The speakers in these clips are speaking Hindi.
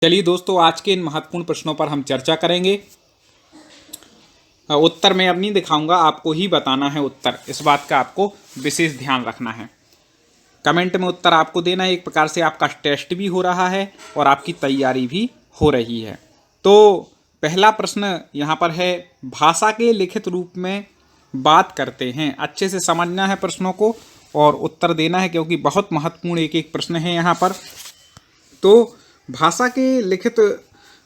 चलिए दोस्तों, आज के इन महत्वपूर्ण प्रश्नों पर हम चर्चा करेंगे। उत्तर मैं अब नहीं दिखाऊंगा, आपको ही बताना है उत्तर। इस बात का आपको विशेष ध्यान रखना है। कमेंट में उत्तर आपको देना है। एक प्रकार से आपका टेस्ट भी हो रहा है और आपकी तैयारी भी हो रही है। तो पहला प्रश्न यहाँ पर है, भाषा के लिखित रूप में बात करते हैं। अच्छे से समझना है प्रश्नों को और उत्तर देना है, क्योंकि बहुत महत्वपूर्ण एक एक प्रश्न है यहाँ पर। तो भाषा के लिखित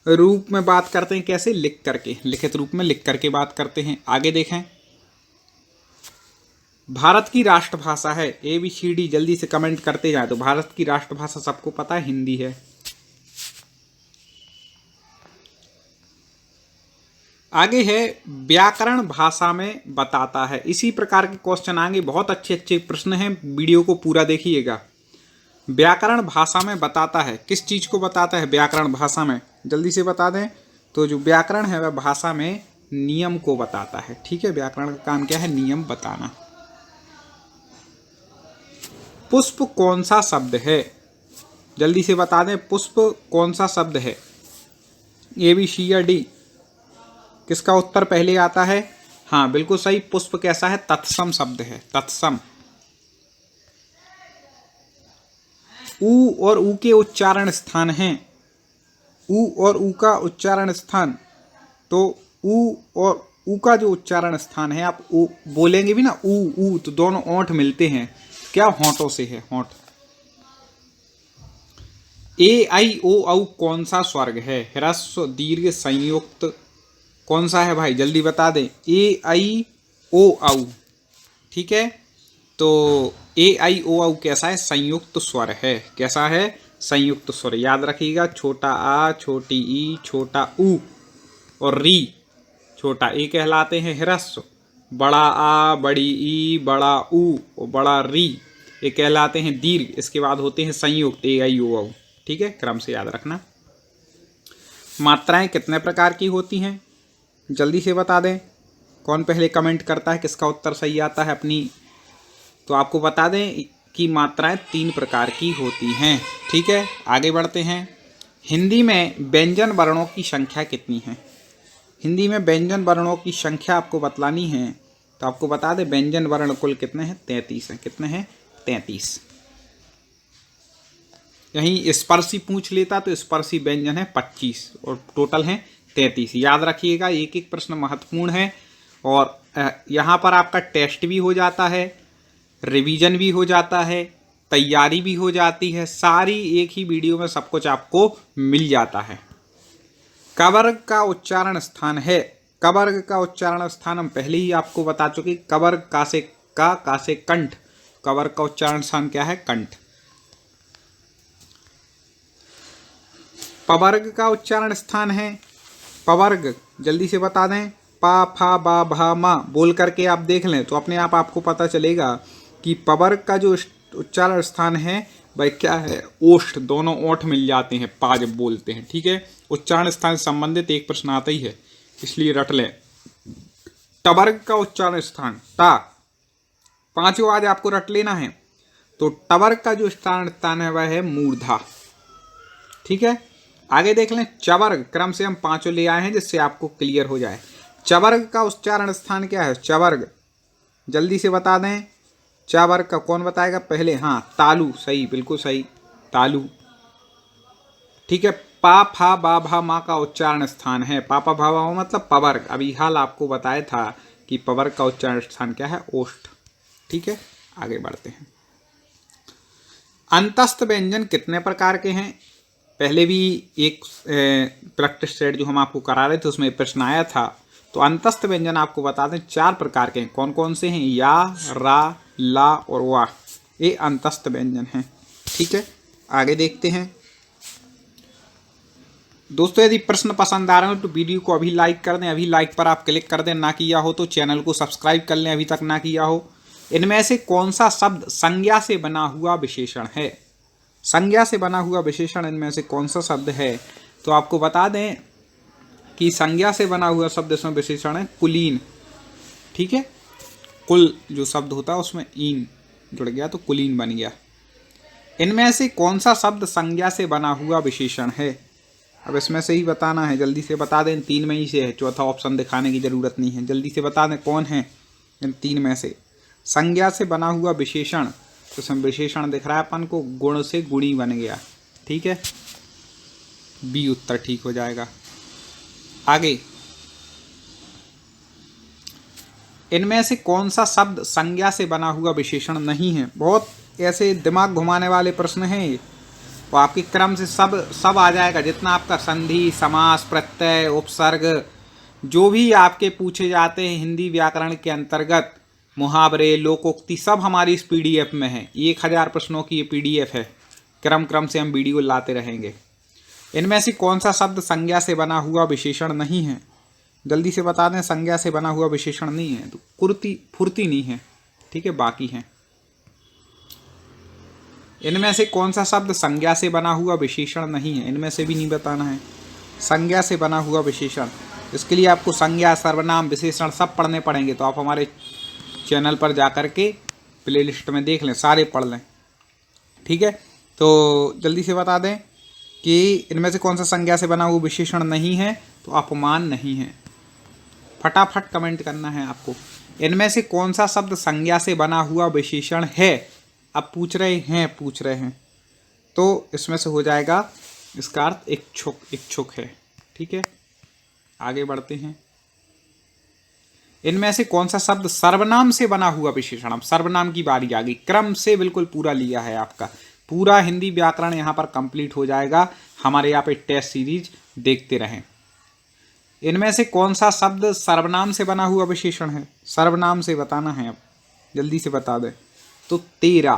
रूप में बात करते हैं कैसे? लिख करके, लिखित रूप में लिख करके बात करते हैं। आगे देखें, भारत की राष्ट्रभाषा है ABCD। जल्दी से कमेंट करते जाए। तो भारत की राष्ट्रभाषा सबको पता है, हिंदी है। आगे है, व्याकरण भाषा में बताता है। इसी प्रकार के क्वेश्चन आएंगे, बहुत अच्छे अच्छे प्रश्न हैं, वीडियो को पूरा देखिएगा। व्याकरण भाषा में बताता है, किस चीज को बताता है व्याकरण भाषा में? जल्दी से बता दें। तो जो व्याकरण है वह भाषा में नियम को बताता है। ठीक है, व्याकरण का काम क्या है? नियम बताना। पुष्प कौन सा शब्द है? जल्दी से बता दें, पुष्प कौन सा शब्द है? ABC या D? किसका उत्तर पहले आता है? हाँ बिल्कुल सही, पुष्प कैसा है? तत्सम शब्द है, तत्सम। ऊ और ऊ के उच्चारण स्थान हैं। ऊ और ऊ का उच्चारण स्थान, तो ऊ और ऊ का जो उच्चारण स्थान है, आप ऊ बोलेंगे भी ना, ऊ, तो दोनों ओंठ मिलते हैं। क्या? होंठों से है, होंठ। AIOU कौन सा स्वर्ग है? ह्रस्व, दीर्घ, संयुक्त, कौन सा है भाई? जल्दी बता दें। AIOU। ठीक है, तो AIOU कैसा है? संयुक्त स्वर है। कैसा है? संयुक्त स्वर। याद रखिएगा, छोटा आ, छोटी ई, छोटा ऊ और री, छोटा ए कहलाते हैं ह्रस्व। बड़ा आ, बड़ी ई, बड़ा ऊ और बड़ा री, ये कहलाते हैं दीर्घ। इसके बाद होते हैं संयुक्त AIOU। ठीक है, क्रम से याद रखना। मात्राएं कितने प्रकार की होती हैं? जल्दी से बता दें। कौन पहले कमेंट करता है, किसका उत्तर सही आता है अपनी? तो आपको बता दें कि मात्राएं 3 प्रकार की होती हैं। ठीक है, आगे बढ़ते हैं। हिंदी में व्यंजन वर्णों की संख्या कितनी है? हिंदी में व्यंजन वर्णों की संख्या आपको बतलानी है, तो आपको बता दें व्यंजन वर्ण कुल कितने हैं? 33 हैं। कितने हैं? 33। यहीं स्पर्शी पूछ लेता तो स्पर्शी व्यंजन है 25 और टोटल हैं 33। याद रखिएगा, एक एक प्रश्न महत्वपूर्ण है और यहाँ पर आपका टेस्ट भी हो जाता है, रिवीजन भी हो जाता है, तैयारी भी हो जाती है। सारी एक ही वीडियो में सब कुछ आपको मिल जाता है। कवर्ग का उच्चारण स्थान है। कवर्ग का उच्चारण स्थान हम पहले ही आपको बता चुके। कवर्ग का से कंठ। कवर्ग का उच्चारण स्थान क्या है? कंठ। पवर्ग का उच्चारण स्थान है। पवर्ग जल्दी से बता दें। पा, फा, बा, भा, मा बोल करके आप देख लें तो अपने आप आपको पता चलेगा कि पवर्ग का जो उच्चारण स्थान है वह क्या है? ओष्ठ। दोनों ओंठ मिल जाते हैं पा जब बोलते हैं। ठीक है, उच्चारण स्थान से संबंधित एक प्रश्न आता ही है, इसलिए रट लें। टवर्ग का उच्चारण स्थान टा। 5 आज आपको रट लेना है। तो टवर्ग का जो उच्चारण स्थान है वह है मूर्धा। ठीक है, आगे देख लें। चवर्ग, क्रम से हम 5 ले आए हैं जिससे आपको क्लियर हो जाए। चवर्ग का उच्चारण स्थान क्या है? चवर्ग जल्दी से बता दें। चवर्ग का कौन बताएगा पहले? हाँ, तालु। सही, बिल्कुल सही, तालु। ठीक है, पा, फा, बा, भा, मा का उच्चारण स्थान है। पापा भा भा मतलब पवर्ग। अभी हाल आपको बताया था कि पवर्ग का उच्चारण स्थान क्या है? ओष्ठ। ठीक है, आगे बढ़ते हैं। अंतस्थ व्यंजन कितने प्रकार के हैं? पहले भी एक प्रैक्टिस सेट जो हम आपको करा रहे थे उसमें प्रश्न आया था। तो अंतस्थ व्यंजन आपको बता दें 4 प्रकार के हैं। कौन कौन से हैं? या, रा, ला और वाह, ये अंतस्थ व्यंजन हैं। ठीक है, आगे देखते हैं। दोस्तों, यदि प्रश्न पसंद आ रहे हो तो वीडियो को अभी लाइक कर दें। अभी लाइक पर आप क्लिक कर दें। ना किया हो तो चैनल को सब्सक्राइब कर लें, अभी तक ना किया हो। इनमें से कौन सा शब्द संज्ञा से बना हुआ विशेषण है? संज्ञा से बना हुआ विशेषण इनमें से कौन सा शब्द है? तो आपको बता दें कि संज्ञा से बना हुआ शब्द इसमें विशेषण है कुलीन। ठीक है, कुल जो शब्द होता है उसमें ईन जुड़ गया तो कुलीन बन गया। इनमें से कौन सा शब्द संज्ञा से बना हुआ विशेषण है? अब इसमें से ही बताना है, जल्दी से बता दें। 3 में ही से है, चौथा ऑप्शन दिखाने की जरूरत नहीं है। जल्दी से बता दें कौन है इन 3 में से। संज्ञा से बना हुआ विशेषण, तो इसमें विशेषण दिख रहा है अपन को, गुण से गुणी बन गया। ठीक है, बी उत्तर ठीक हो जाएगा। आगे, इनमें से कौन सा शब्द संज्ञा से बना हुआ विशेषण नहीं है? बहुत ऐसे दिमाग घुमाने वाले प्रश्न हैं ये। तो आपके क्रम से सब आ जाएगा, जितना आपका संधि, समास, प्रत्यय, उपसर्ग, जो भी आपके पूछे जाते हैं हिंदी व्याकरण के अंतर्गत, मुहावरे, लोकोक्ति, सब हमारी इस पीडीएफ में है। 1000 प्रश्नों की ये पीडीएफ है। क्रम से हम वीडियो लाते रहेंगे। इनमें से कौन सा शब्द संज्ञा से बना हुआ विशेषण नहीं है? जल्दी से बता दें। संज्ञा से बना हुआ विशेषण नहीं है तो कुर्ती, फुर्ती नहीं है। ठीक है, बाकी हैं। इनमें से कौन सा शब्द संज्ञा से बना हुआ विशेषण नहीं है? इनमें से भी नहीं बताना है। संज्ञा से बना हुआ विशेषण, इसके लिए आपको संज्ञा, सर्वनाम, विशेषण सब पढ़ने पड़ेंगे। तो आप हमारे चैनल पर जाकर के प्लेलिस्ट में देख लें, सारे पढ़ लें। ठीक है, तो जल्दी से बता दें कि इनमें से कौन सा संज्ञा से बना हुआ विशेषण नहीं है? तो अपमान नहीं है। फटाफट कमेंट करना है आपको। इनमें से कौन सा शब्द संज्ञा से बना हुआ विशेषण है? अब पूछ रहे हैं तो इसमें से हो जाएगा, इसका अर्थ इच्छुक है। ठीक है, आगे बढ़ते हैं। इनमें से कौन सा शब्द सर्वनाम से बना हुआ विशेषण? अब सर्वनाम की बारी आ गई। क्रम से बिल्कुल पूरा लिया है आपका, पूरा हिंदी व्याकरण यहाँ पर कंप्लीट हो जाएगा। हमारे यहाँ पे टेस्ट सीरीज देखते रहें। इनमें से कौन सा शब्द सर्वनाम से बना हुआ विशेषण है? सर्वनाम से बताना है, अब जल्दी से बता दें। तो तेरा।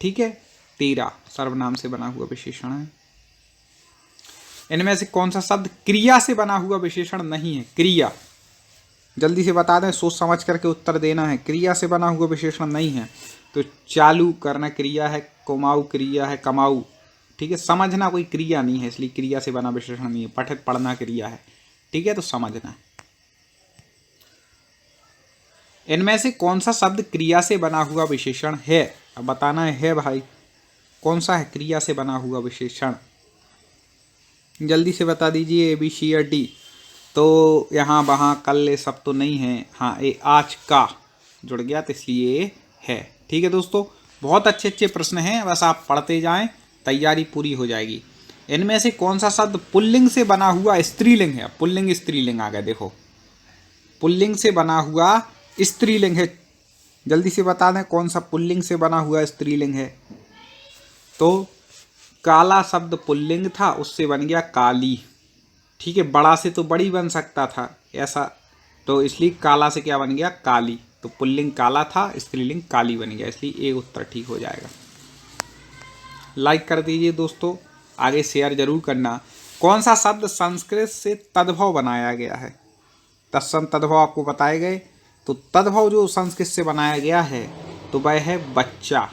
ठीक है, तेरा सर्वनाम से बना हुआ विशेषण है। इनमें से कौन सा शब्द क्रिया से बना हुआ विशेषण नहीं है? क्रिया, जल्दी से बता दें, सोच समझ करके उत्तर देना है। क्रिया से बना हुआ विशेषण नहीं है तो चालू करना क्रिया है, कुमाऊ क्रिया है, कमाऊ। ठीक है, समझना कोई क्रिया नहीं है, इसलिए क्रिया से बना विशेषण नहीं है। पठित, पढ़ना क्रिया है। ठीक है, तो समझना। इनमें से कौन सा शब्द क्रिया से बना हुआ विशेषण है? अब बताना है भाई, कौन सा है क्रिया से बना हुआ विशेषण? जल्दी से बता दीजिए। A B C या D। तो यहाँ वहाँ कल सब तो नहीं है। हाँ, ये आज का जुड़ गया तो इसलिए है। ठीक है दोस्तों, बहुत अच्छे अच्छे प्रश्न हैं, बस आप पढ़ते जाएं, तैयारी पूरी हो जाएगी। इनमें से कौन सा शब्द पुल्लिंग से बना हुआ स्त्रीलिंग है? पुल्लिंग स्त्रीलिंग आ गया, देखो, पुल्लिंग से बना हुआ स्त्रीलिंग है। जल्दी से बता दें कौन सा पुल्लिंग से बना हुआ स्त्रीलिंग है? तो काला शब्द पुल्लिंग था, उससे बन गया काली। ठीक है, बड़ा से तो बड़ी बन सकता था ऐसा, तो इसलिए काला से क्या बन गया? काली। तो पुल्लिंग काला था, स्त्रीलिंग काली बन गया, इसलिए ए उत्तर ठीक हो जाएगा। लाइक कर दीजिए दोस्तों, आगे शेयर जरूर करना। कौन सा शब्द संस्कृत से तद्भव बनाया गया है? तत्सम तद्भव आपको बताए गए। तो तद्भव जो संस्कृत से बनाया गया है तो वह है बच्चा।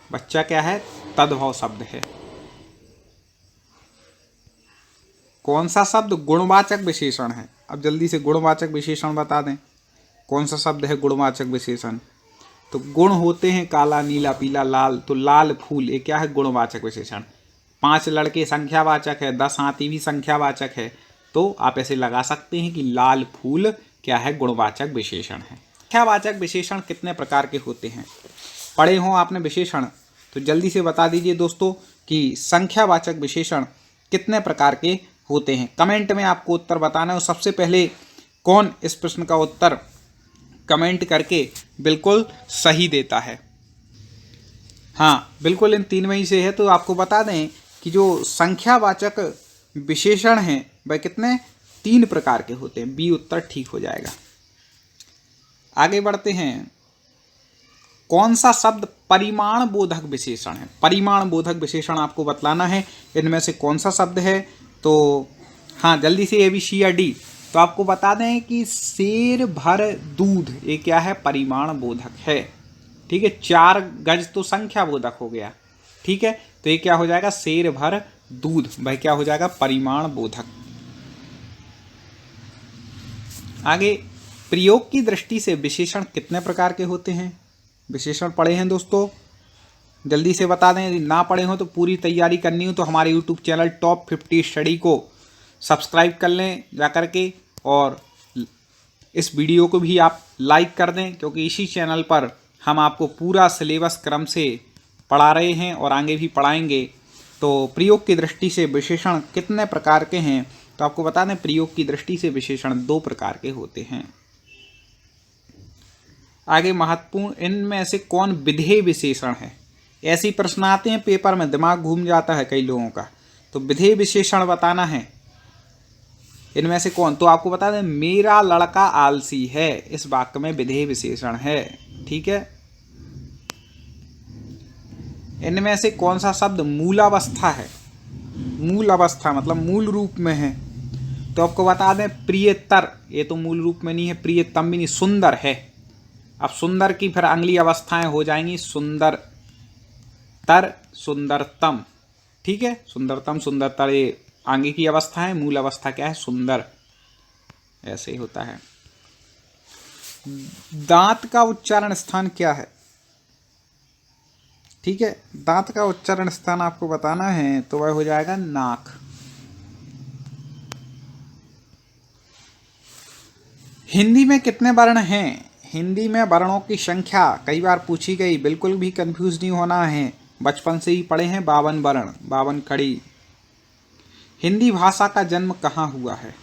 बच्चा क्या है? तद्भव शब्द है। कौन सा शब्द गुणवाचक विशेषण है? अब जल्दी से गुणवाचक विशेषण बता दें। कौन सा शब्द है गुणवाचक विशेषण? तो गुण होते हैं काला, नीला, पीला, लाल। तो लाल फूल, ये क्या है? गुणवाचक विशेषण। 5 लड़के संख्यावाचक है, 10 हाथी भी संख्यावाचक है। तो आप ऐसे लगा सकते हैं कि लाल फूल क्या है? गुणवाचक विशेषण है। संख्यावाचक विशेषण कितने प्रकार के होते हैं? पढ़े हो आपने विशेषण, तो जल्दी से बता दीजिए दोस्तों कि संख्यावाचक विशेषण कितने प्रकार के होते हैं। कमेंट में आपको उत्तर बताना है। और सबसे पहले कौन इस प्रश्न का उत्तर कमेंट करके बिल्कुल सही देता है? हाँ, बिल्कुल इन 3 में ही से है। तो आपको बता दें कि जो संख्यावाचक विशेषण हैं वह कितने? 3 प्रकार के होते हैं। बी उत्तर ठीक हो जाएगा। आगे बढ़ते हैं। कौन सा शब्द परिमाण बोधक विशेषण है? परिमाण बोधक विशेषण आपको बतलाना है, इनमें से कौन सा शब्द है? तो हाँ, जल्दी से A B C या D। तो आपको बता दें कि शेर भर दूध, ये क्या है? परिमाण बोधक है। ठीक है, 4 गज तो संख्या बोधक हो गया। ठीक है, तो ये क्या हो जाएगा? शेर भर दूध, वह क्या हो जाएगा? परिमाण बोधक। आगे, प्रयोग की दृष्टि से विशेषण कितने प्रकार के होते हैं? विशेषण पढ़े हैं दोस्तों। जल्दी से बता दें। यदि ना पढ़े हो तो पूरी तैयारी करनी हो तो हमारे यूट्यूब चैनल टॉप 50 स्टडी को सब्सक्राइब कर लें जा कर के, और इस वीडियो को भी आप लाइक कर दें, क्योंकि इसी चैनल पर हम आपको पूरा सिलेबस क्रम से पढ़ा रहे हैं और आगे भी पढ़ाएंगे। तो प्रयोग की दृष्टि से विशेषण कितने प्रकार के हैं, तो आपको बता दें प्रयोग की दृष्टि से विशेषण 2 प्रकार के होते हैं। आगे महत्वपूर्ण, इनमें से कौन विधेय विशेषण है? ऐसी प्रश्न आते हैं पेपर में, दिमाग घूम जाता है कई लोगों का। तो विधेय विशेषण बताना है, इनमें से कौन? तो आपको बता दें मेरा लड़का आलसी है, इस वाक्य में विधेय विशेषण है। ठीक है। इनमें से कौन सा शब्द मूलावस्था है? मूल अवस्था मतलब मूल रूप में है। तो आपको बता दें प्रियतर, ये तो मूल रूप में नहीं है, प्रियतम भी नहीं, सुंदर है। अब सुंदर की फिर अगली अवस्थाएं हो जाएंगी सुंदर तर, सुंदरतम। ठीक है, सुंदरतम सुंदरतर ये आगे की अवस्था है, मूल अवस्था क्या है? सुंदर। ऐसे ही होता है। दांत का उच्चारण स्थान क्या है? ठीक है, दांत का उच्चारण स्थान आपको बताना है तो वह हो जाएगा नाक। हिंदी में कितने वर्ण हैं? हिंदी में वर्णों की संख्या कई बार पूछी गई, बिल्कुल भी कंफ्यूज नहीं होना है, बचपन से ही पढ़े हैं 52 वर्ण, 52 खड़ी। हिंदी भाषा का जन्म कहाँ हुआ है?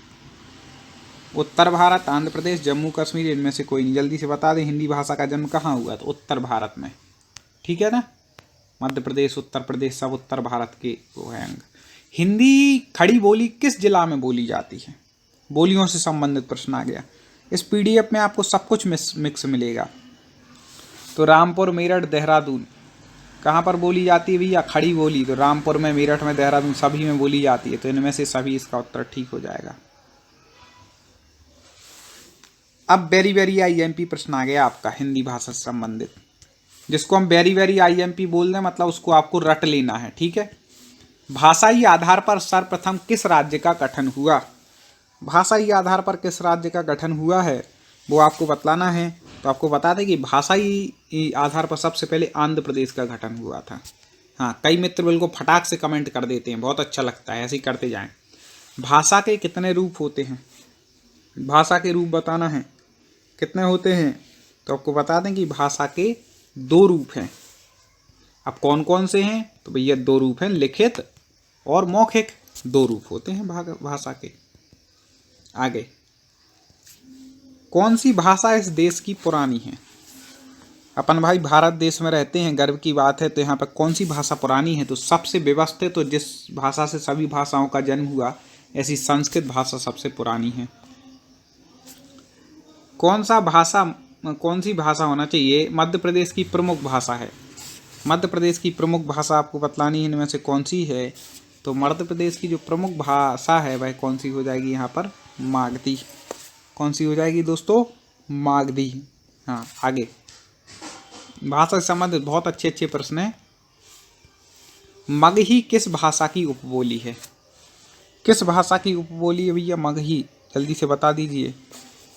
उत्तर भारत, आंध्र प्रदेश, जम्मू कश्मीर, इनमें से कोई नहीं। जल्दी से बता दें हिंदी भाषा का जन्म कहाँ हुआ? तो उत्तर भारत में। ठीक है ना, मध्य प्रदेश, उत्तर प्रदेश सब उत्तर भारत के वो हैं अंग। हिंदी खड़ी बोली किस जिला में बोली जाती है? बोलियों से संबंधित प्रश्न आ गया। इस पीडीएफ में आपको सब कुछ मिक्स मिलेगा। तो रामपुर, मेरठ, देहरादून कहाँ पर बोली जाती है भैया? खड़ी बोली। तो रामपुर में, मेरठ में, देहरादून सभी में बोली जाती है। तो इनमें से सभी इसका उत्तर ठीक हो जाएगा। अब वेरी वेरी आईएमपी प्रश्न आ गया आपका हिंदी भाषा से संबंधित, जिसको हम वेरी वेरी आईएमपी बोल दें, मतलब उसको आपको रट लेना है। ठीक है। भाषाई आधार पर सर्वप्रथम किस राज्य का गठन हुआ? भाषाई आधार पर किस राज्य का गठन हुआ है वो आपको बतलाना है। तो आपको बता दें कि भाषाई आधार पर सबसे पहले आंध्र प्रदेश का गठन हुआ था। हाँ, कई मित्र बिल्कुल फटाक से कमेंट कर देते हैं, बहुत अच्छा लगता है, ऐसे ही करते जाएं। भाषा के कितने रूप होते हैं? भाषा के रूप बताना है, कितने होते हैं? तो आपको बता दें कि भाषा के 2 रूप हैं। अब कौन कौन से हैं? तो भैया 2 रूप हैं, लिखित और मौखिक, 2 रूप होते हैं भाषा के। आगे, कौन सी भाषा इस देश की पुरानी है? अपन भाई भारत देश में रहते हैं, गर्व की बात है। तो यहाँ पर कौन सी भाषा पुरानी है? तो सबसे व्यवस्थित, तो जिस भाषा से सभी भाषाओं का जन्म हुआ, ऐसी संस्कृत भाषा सबसे पुरानी है। कौन सी भाषा होना चाहिए मध्य प्रदेश की प्रमुख भाषा है? मध्य प्रदेश की प्रमुख भाषा आपको बतलानी है, इनमें से कौन सी है? तो मध्य प्रदेश की जो प्रमुख भाषा है वह कौन सी हो जाएगी? यहाँ पर मागधी। कौन सी हो जाएगी दोस्तों? मागधी। हाँ, आगे भाषा से संबंधित बहुत अच्छे अच्छे प्रश्न हैं। मगही किस भाषा की उपबोली है? किस भाषा की उपबोली है भैया मगही? जल्दी से बता दीजिए।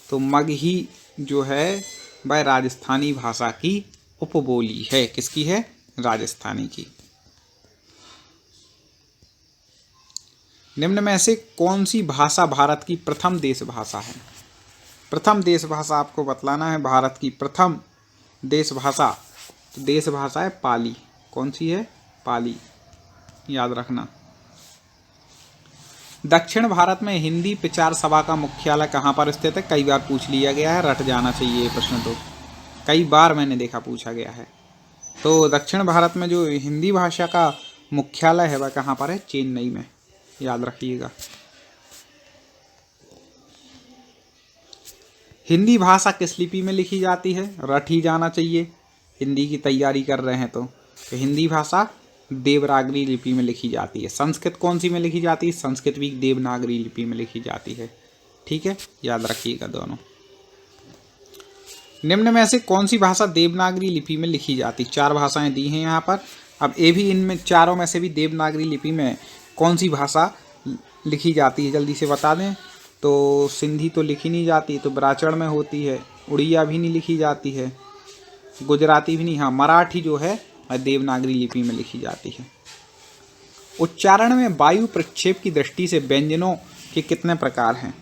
तो मगही जो है वह राजस्थानी भाषा की उपबोली है। किसकी है? राजस्थानी की। निम्न में से कौन सी भाषा भारत की प्रथम देश भाषा है? प्रथम देश भाषा आपको बतलाना है, भारत की प्रथम देश भाषा। तो देश भाषा है पाली। कौन सी है? पाली, याद रखना। दक्षिण भारत में हिंदी प्रचार सभा का मुख्यालय कहाँ पर स्थित है? कई बार पूछ लिया गया है, रट जाना चाहिए ये प्रश्न, तो कई बार मैंने देखा पूछा गया है। तो दक्षिण भारत में जो हिंदी भाषा का मुख्यालय है वह कहाँ पर है? चेन्नई में, याद रखिएगा। हिंदी भाषा किस लिपि में लिखी जाती है? रट ही जाना चाहिए, हिंदी की तैयारी कर रहे हैं तो हिंदी भाषा देवनागरी लिपि में लिखी जाती है। संस्कृत कौन सी में लिखी जाती है? संस्कृत भी देवनागरी लिपि में लिखी जाती है। ठीक है, याद रखिएगा दोनों। निम्न में से कौन सी भाषा देवनागरी लिपि में लिखी जाती? 4 भाषाएं दी हैं यहाँ पर। अब ये भी इनमें चारों में से भी देवनागरी लिपि में कौन सी भाषा लिखी जाती है? जल्दी से बता दें। तो सिंधी तो लिखी नहीं जाती, तो ब्राचड़ में होती है। उड़िया भी नहीं लिखी जाती है, गुजराती भी नहीं। हाँ, मराठी जो है और देवनागरी लिपि में लिखी जाती है। उच्चारण में वायु प्रक्षेप की दृष्टि से व्यंजनों के कितने प्रकार हैं?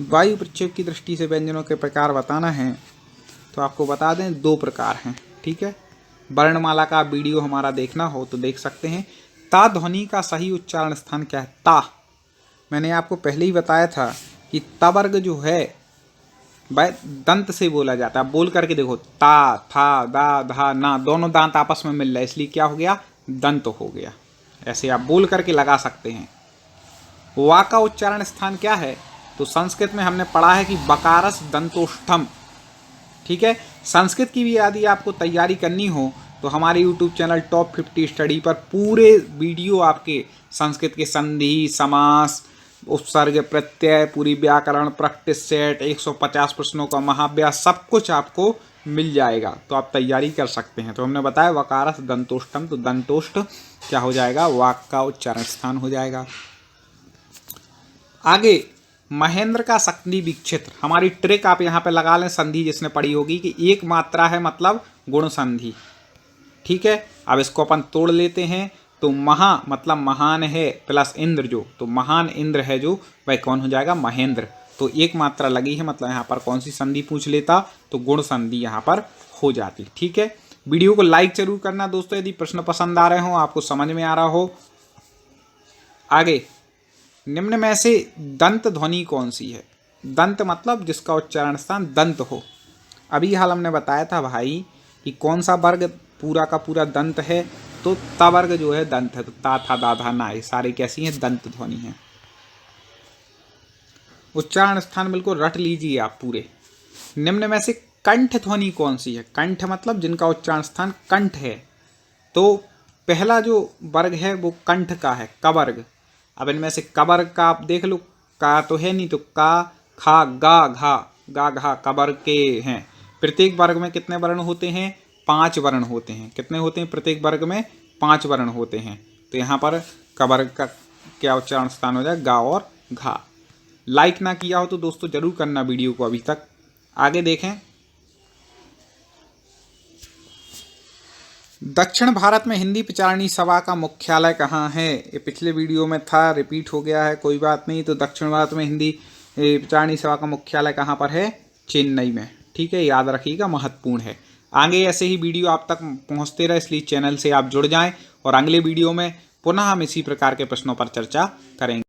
वायु प्रक्षेप की दृष्टि से व्यंजनों के प्रकार बताना है तो आपको बता दें 2 प्रकार हैं। ठीक है, वर्णमाला का वीडियो हमारा देखना हो तो देख सकते हैं। ता ध्वनि का सही उच्चारण स्थान क्या है? ता। मैंने आपको पहले ही बताया था कि ता वर्ग जो है वह दंत से बोला जाता है। बोल करके देखो, ता, था, दा, धा, ना, दोनों दांत आपस में मिल रहे, इसलिए क्या हो गया? दंत हो गया। ऐसे आप बोल करके लगा सकते हैं। वा का उच्चारण स्थान क्या है? तो संस्कृत में हमने पढ़ा है कि बकारस दंतोष्ठम। ठीक है, संस्कृत की भी यदि आपको तैयारी करनी हो तो हमारे YouTube चैनल टॉप 50 स्टडी पर पूरे वीडियो आपके संस्कृत के संधि, समास, उपसर्ग, प्रत्यय, पूरी व्याकरण प्रैक्टिस सेट, 150 प्रश्नों का महाव्यास, सब कुछ आपको मिल जाएगा, तो आप तैयारी कर सकते हैं। तो हमने बताया वकारस दंतोष्ठम, तो दंतोष्ठ क्या हो जाएगा? वाक का उच्चारण स्थान हो जाएगा। आगे महेंद्र का संधि विक्षेत्र, हमारी ट्रिक आप यहाँ पे लगा लें, संधि जिसने पढ़ी होगी कि एक मात्रा है मतलब गुण संधि। ठीक है, अब इसको अपन तोड़ लेते हैं। तो महा मतलब महान है प्लस इंद्र, जो तो महान इंद्र है जो, वह कौन हो जाएगा? महेंद्र। तो एक मात्रा लगी है मतलब यहाँ पर कौन सी संधि पूछ लेता? तो गुण संधि यहाँ पर हो जाती। ठीक है, वीडियो को लाइक जरूर करना दोस्तों यदि प्रश्न पसंद आ रहे हो, आपको समझ में आ रहा हो। आगे, निम्न में से दंत ध्वनि कौन सी है? दंत मतलब जिसका उच्चारण स्थान दंत हो। अभी हाल हमने बताया था भाई कि कौन सा वर्ग पूरा का पूरा दंत है, तो ता वर्ग जो है दंत है। तो ता, था, दा, धा, ना, ये सारे कैसी हैं? दंत ध्वनि हैं। उच्चारण स्थान बिल्कुल रट लीजिए आप पूरे। निम्न में से कंठ ध्वनि कौन सी है? कंठ मतलब जिनका उच्चारण स्थान कंठ है। तो पहला जो वर्ग है वो कंठ का है, क वर्ग। अब इनमें से क वर्ग का आप देख लो, का तो है नहीं, तो का, खा, गा, घा, गा, घा क वर्ग के हैं। प्रत्येक वर्ग में कितने वर्ण होते हैं? 5 वर्ण होते हैं। कितने होते हैं? प्रत्येक वर्ग में 5 वर्ण होते हैं। तो यहाँ पर क वर्ग का क्या उच्चारण स्थान हो जाए? गा और घा। लाइक ना किया हो तो दोस्तों जरूर करना वीडियो को अभी तक। आगे देखें, दक्षिण भारत में हिंदी प्रचारणी सभा का मुख्यालय कहाँ है? ये पिछले वीडियो में था, रिपीट हो गया है, कोई बात नहीं। तो दक्षिण भारत में हिंदी प्रचारणी सभा का मुख्यालय कहाँ पर है? चेन्नई में। ठीक है, याद रखिएगा, महत्वपूर्ण है। आगे ऐसे ही वीडियो आप तक पहुँचते रहे, इसलिए चैनल से आप जुड़ जाएं और अगले वीडियो में पुनः हम इसी प्रकार के प्रश्नों पर चर्चा करेंगे।